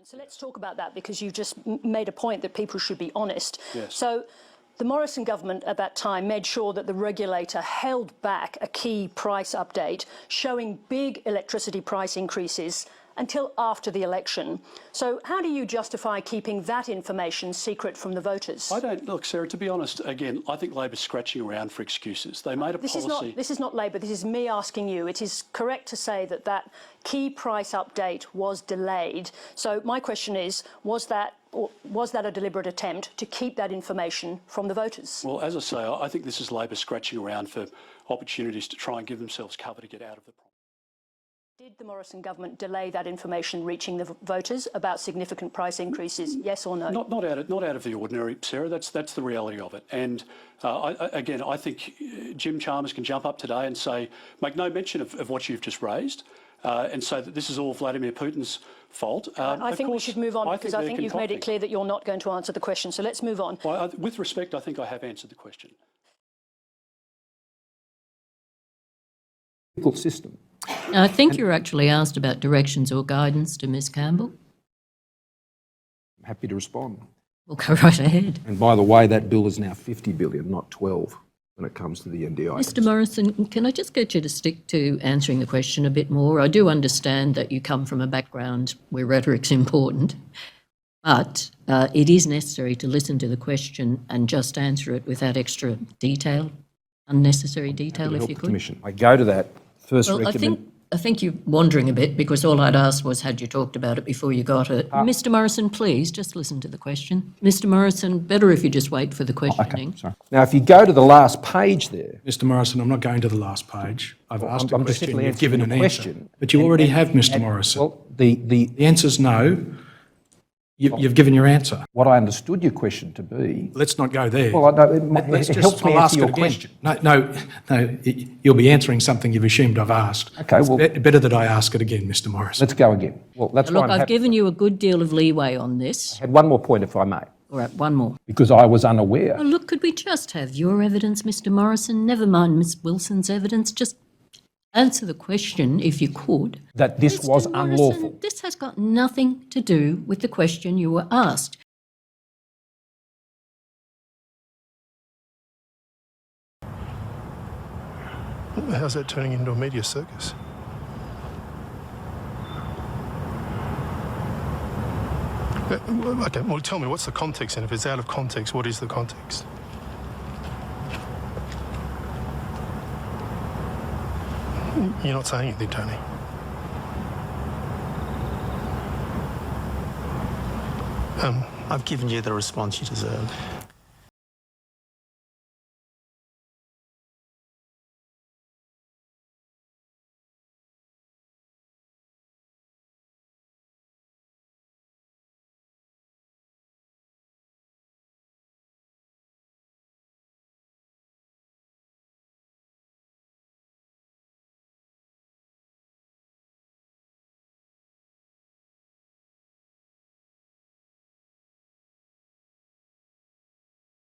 So let's talk about that, because you just made a point that people should be honest. Yes. So the Morrison government at that time made sure that the regulator held back a key price update showing big electricity price increases until after the election. So how do you justify keeping that information secret from the voters? I don't, look, Sarah, to be honest, again, I think Labor's scratching around for excuses. They made a policy. This is not Labor, this is me asking you. It is correct to say that that key price update was delayed. So my question is, was that a deliberate attempt to keep that information from the voters? Well, as I say, I think this is Labor scratching around for opportunities to try and give themselves cover to get out of the problem. Did the Morrison government delay that information reaching the voters about significant price increases, yes or no? Not out of the ordinary, Sarah. That's the reality of it. And I think Jim Chalmers can jump up today and say, make no mention of what you've just raised, and say that this is all Vladimir Putin's fault. I think we should move on, because I think you've made it clear that you're not going to answer the question. So let's move on. Well, with respect, I think I have answered the question. System. I think you were actually asked about directions or guidance to Ms Campbell. I'm happy to respond. Well, go right ahead. And by the way, that bill is now 50 billion, not 12, when it comes to the NDI. Mr Morrison, can I just get you to stick to answering the question a bit more? I do understand that you come from a background where rhetoric's important, but it is necessary to listen to the question and just answer it without extra detail, unnecessary detail, if you could. Commission. I go to that. Well, I think you're wandering a bit, because all I'd asked was, had you talked about it before you got it? Mr Morrison, please, just listen to the question. Mr Morrison, better if you just wait for the questioning. Okay, sorry. Now, if you go to the last page there... Mr Morrison, I'm not going to the last page. I've asked a I'm question, simply you've given an question. answer. But you already have, Mr Morrison. Well, the answer's no. You've given your answer. What I understood your question to be... Let's not go there. Well, it helps me answer your question. No, you'll be answering something you've assumed I've asked. Okay, well... It's better that I ask it again, Mr Morrison. Let's go again. Well, that's Look, I've given you a good deal of leeway on this. I had one more point, if I may. All right, one more. Because I was unaware. Oh, look, could we just have your evidence, Mr Morrison? Never mind Miss Wilson's evidence. Just answer the question, if you could. That this was unlawful. This has got nothing to do with the question you were asked. How's that turning into a media circus? Okay, well, tell me, what's the context? And if it's out of context, what is the context? You're not saying anything, Tony. I've given you the response you deserve.